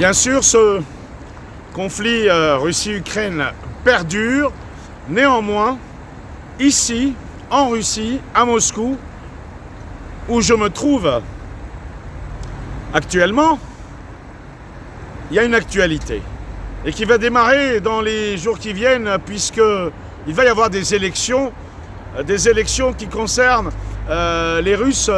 Bien sûr, ce conflit Russie-Ukraine perdure. Néanmoins, ici, en Russie, à Moscou, où je me trouve actuellement, il y a une actualité et qui va démarrer dans les jours qui viennent, puisqu'il va y avoir des élections qui concernent les Russes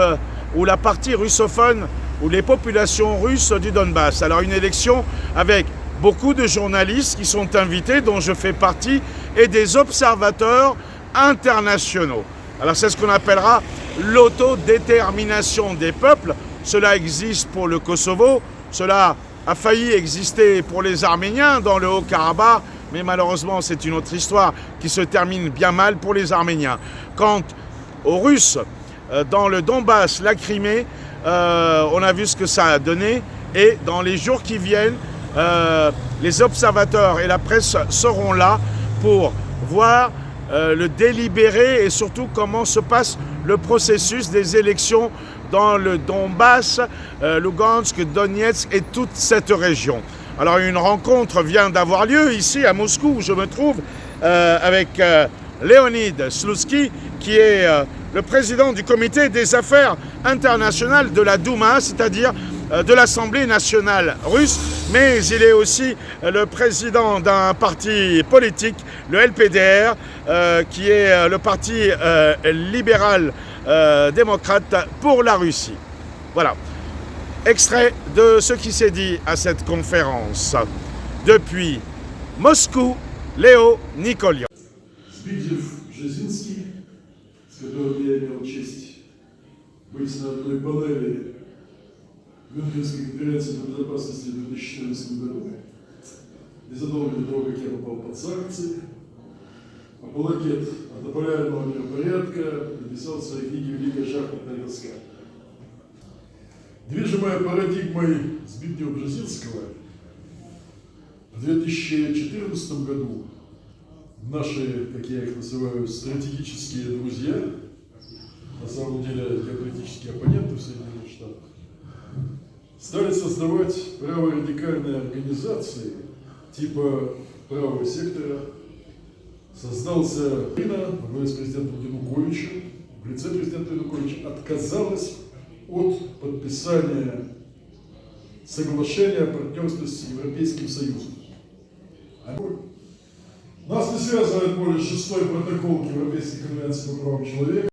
ou la partie russophone ou les populations russes du Donbass. Alors une élection avec beaucoup de journalistes qui sont invités, dont je fais partie, et des observateurs internationaux. Alors c'est ce qu'on appellera l'autodétermination des peuples. Cela existe pour le Kosovo, cela a failli exister pour les Arméniens dans le Haut-Karabakh, mais malheureusement c'est une autre histoire qui se termine bien mal pour les Arméniens. Quant aux Russes, dans le Donbass, la Crimée, on a vu ce que ça a donné, et dans les jours qui viennent, les observateurs et la presse seront là pour voir le délibéré et surtout comment se passe le processus des élections dans le Donbass, Lugansk, Donetsk et toute cette région. Alors une rencontre vient d'avoir lieu ici à Moscou où je me trouve avec Leonid Slutsky qui est le président du comité des affaires internationales de la Douma, c'est-à-dire de l'Assemblée nationale russe, mais il est aussi le président d'un parti politique, le LPDR, qui est le parti libéral démocrate pour la Russie. Voilà. Extrait de ce qui s'est dit à cette conférence. Depuis Moscou, Léo Nikolian. С которым я имел честь быть на одной панели Мюнхенской конференции по безопасности в 2014 году. Незадолго до того, как я попал под санкции, апологет однополярного миропорядка написал в своей книге «Великая шахматная доска». Движимая парадигмой Збигнева Бжезинского, в 2014 году наши, как я их называю, стратегические друзья, на самом деле геополитические оппоненты в Соединенных Штатах, стали создавать праворадикальные организации типа правого сектора. Создался Украина во главе с президентом Януковичем, в лице президента Януковича отказалась от подписания соглашения о партнерстве с Европейским Союзом. Нас не связывает более 6-й протокол к Европейской конвенции по правам человека.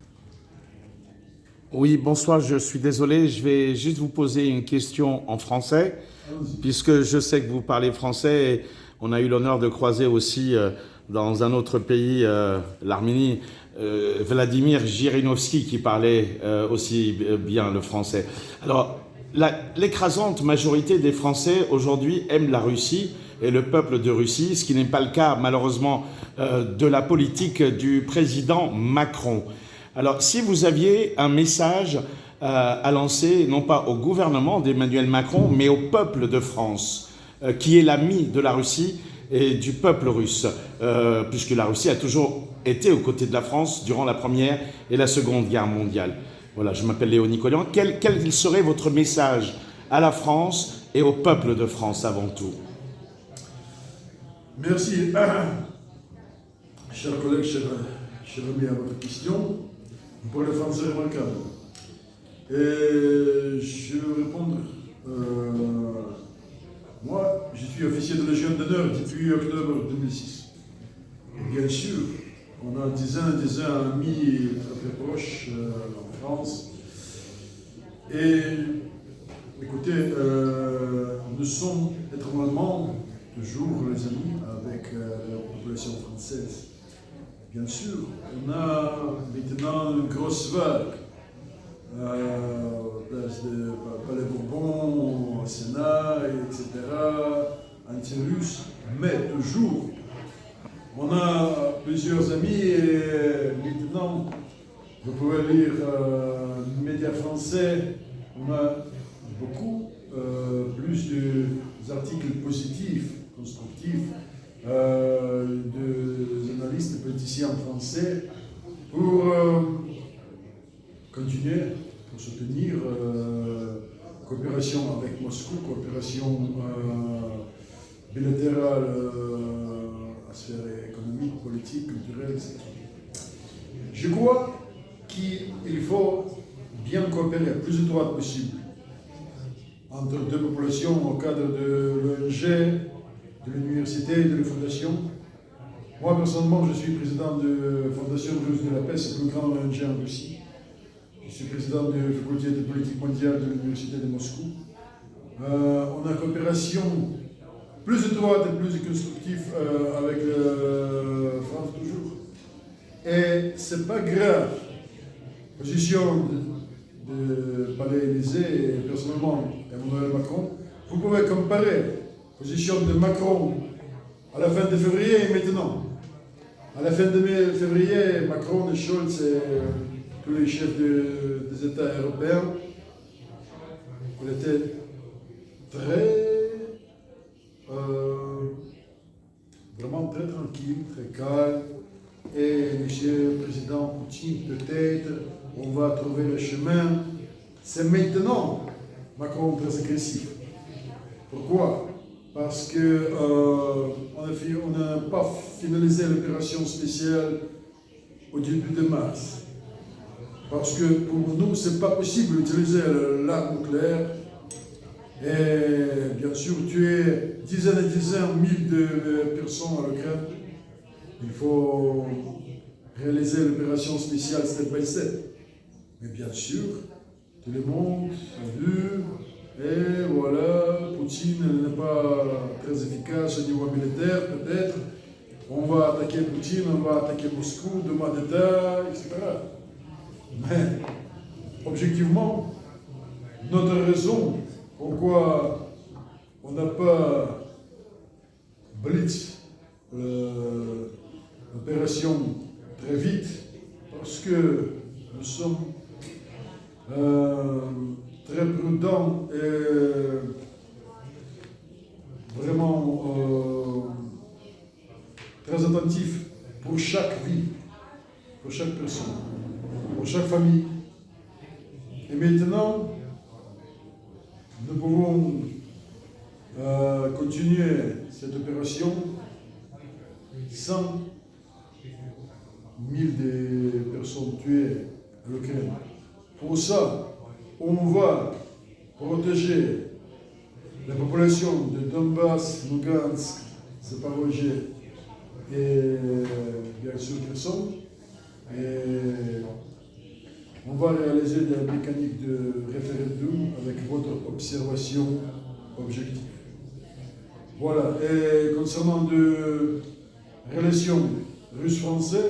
Oui, bonsoir, je suis désolé, je vais juste vous poser une question en français, puisque je sais que vous parlez français et on a eu l'honneur de croiser aussi dans un autre pays, l'Arménie, Vladimir Jirinovski qui parlait aussi bien le français. Alors, l'écrasante majorité des Français aujourd'hui aiment la Russie et le peuple de Russie, ce qui n'est pas le cas malheureusement de la politique du président Macron. Alors si vous aviez un message à lancer, non pas au gouvernement d'Emmanuel Macron, mais au peuple de France, qui est l'ami de la Russie et du peuple russe, puisque la Russie a toujours été aux côtés de la France durant la Première et la Seconde Guerre mondiale. Voilà, je m'appelle Léo Nikolian. Quel serait votre message à la France et au peuple de France avant tout? Merci, chers collègues, chers amis, à votre question. Vous parlez français remarquable. Et je vais répondre. Moi, je suis officier de Légion d'honneur depuis octobre 2006. Et bien sûr, on a des amis très proches en France. Et écoutez, nous sommes étrangement toujours les amis avec la population française. Bien sûr, on a maintenant une grosse vague. Place de Palais Bourbon, au Sénat, etc., anti-russe, mais toujours, on a plusieurs amis et maintenant, vous pouvez lire les médias français, on a beaucoup plus d'articles positifs, constructifs, de journalistes et politiciens français pour continuer, pour soutenir coopération avec Moscou, coopération bilatérale à sphère économique, politique, culturelle, etc. Je crois qu'il faut bien coopérer le plus étroit possible entre deux populations au cadre de l'ONG, de l'université et de la fondation. Moi, personnellement, je suis président de la Fondation russe de la paix, c'est le plus grand ONG en Russie. Je suis président de la faculté de politique mondiale de l'université de Moscou. On a une coopération plus étroite et plus constructive avec la France toujours. Et c'est pas grave. Position de Palais Élysée et personnellement Emmanuel Macron. Vous pouvez comparer position de Macron à la fin de février et maintenant. À la fin de février, Macron et Scholz et tous les chefs des États européens, ils étaient vraiment très tranquilles, très calmes. Et Monsieur le Président Poutine, peut-être, on va trouver le chemin. C'est maintenant Macron très agressif. Pourquoi? Parce que on n'a pas finalisé l'opération spéciale au début de mars. Parce que pour nous, ce n'est pas possible d'utiliser l'arme nucléaire et bien sûr tuer dizaines et dizaines de milliers de personnes à l'Ukraine. Il faut réaliser l'opération spéciale step by step. Mais bien sûr, tout le monde a vu, et voilà, Poutine n'est pas très efficace au niveau militaire, peut-être. On va attaquer Poutine, on va attaquer Moscou, demain d'État, etc. Mais, objectivement, notre raison pourquoi on n'a pas blitz l'opération très vite, parce que nous sommes très prudents et vraiment très attentifs pour chaque vie, pour chaque personne, pour chaque famille. Et maintenant, nous pouvons continuer cette opération sans 1000 personnes tuées à l'Ukraine. Pour ça, on va protéger la population de Donbass, Lugansk, Zaporozhye et bien sûr Kherson. Et on va réaliser des mécaniques de référendum avec votre observation objective. Voilà. Et concernant de relations russe-français,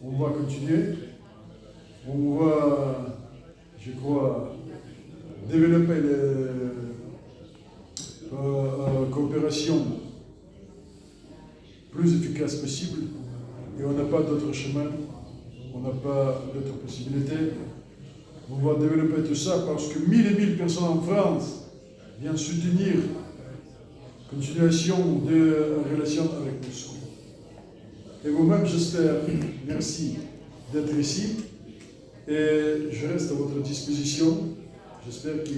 on va continuer. On va, je crois, développer la coopération plus efficace possible. Et on n'a pas d'autre chemin, on n'a pas d'autre possibilité. On va développer tout ça parce que 1000 et 1000 personnes en France viennent soutenir la continuation de relations avec Moscou. Et vous-même, j'espère, merci d'être ici. Et je reste à votre disposition. J'espère que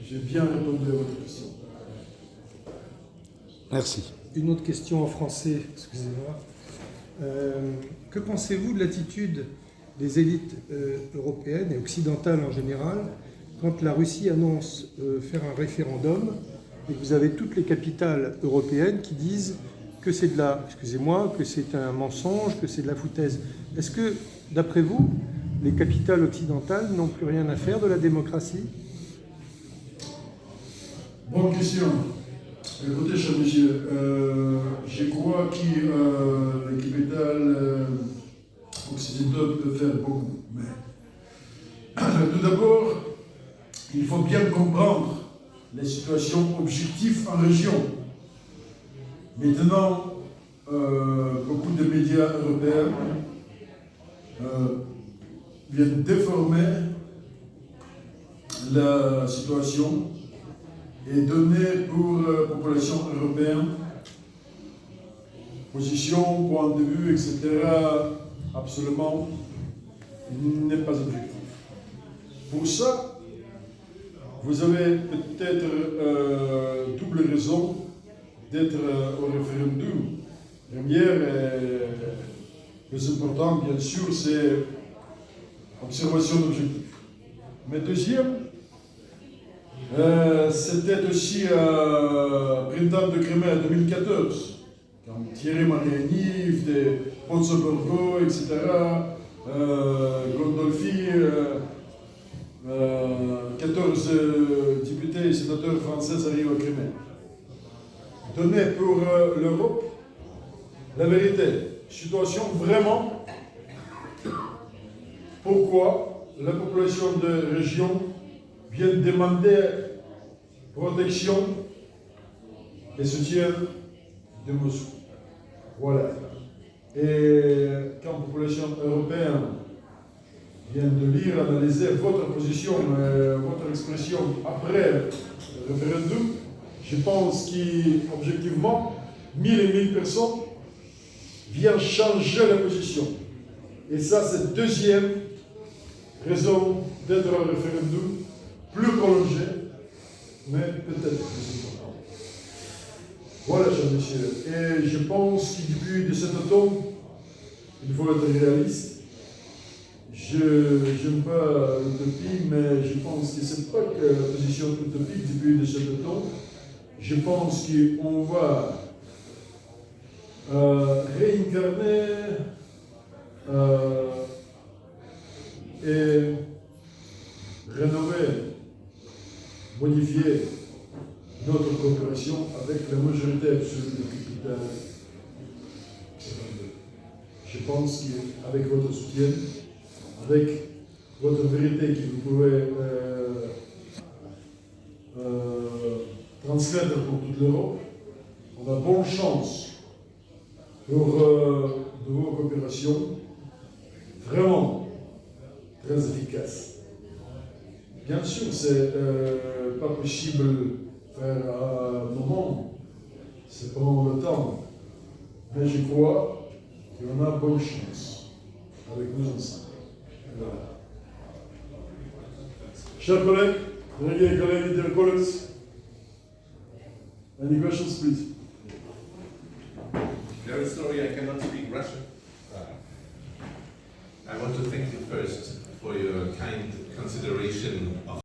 j'ai bien répondu à votre question. Merci. Une autre question en français, excusez-moi. Que pensez-vous de l'attitude des élites européennes et occidentales en général quand la Russie annonce faire un référendum et que vous avez toutes les capitales européennes qui disent que c'est que c'est un mensonge, que c'est de la foutaise. Est-ce que, d'après vous, les capitales occidentales n'ont plus rien à faire de la démocratie? Bonne question. Écoutez, cher monsieur, je crois que les capitales occidentales peuvent faire beaucoup. Mais tout d'abord, il faut bien comprendre les situations objectives en région. Maintenant, beaucoup de médias européens viennent déformer la situation et donner pour la population européenne position, point de vue, etc. absolument n'est pas objectif. Pour ça, vous avez peut-être double raison d'être au référendum. Première, plus important, bien sûr, c'est observation d'objectifs. Mais deuxième, c'était aussi printemps de Crimée 2014, quand Thierry Mariani, de Pozzo-Borgo, etc., Gondolfi, 14 députés et sénateurs français arrivent à Crimée. Donner pour l'Europe la vérité, situation vraiment pourquoi la population de région vient demander protection et soutien de Moscou. Voilà. Et quand la population européenne vient de lire, analyser votre position, votre expression après le référendum, je pense qu'objectivement, 1000 et 1000 personnes viennent changer la position. Et ça, c'est deuxième raison d'être un référendum plus prolongé, mais peut-être plus important. Voilà, chers messieurs. Et je pense que depuis cet automne, il faut être réaliste. Je n'aime pas l'utopie, mais je pense que ce n'est pas que la position utopique depuis cet automne. Je pense qu'on va réincarner et rénover, modifier notre coopération avec la majorité absolue du capital. Je pense qu'avec votre soutien, avec votre vérité que vous pouvez transmettre pour toute l'Europe, on a bonne chance pour de vos coopérations vraiment très efficaces. Bien sûr, c'est pas possible de faire à un moment, c'est pendant le temps, mais je crois qu'on a bonne chance avec nous ensemble. Voilà. Chers collègues, dear colleagues, dear colleagues, any questions, please? Very sorry, I cannot speak Russian. I want to thank you first for your kind consideration of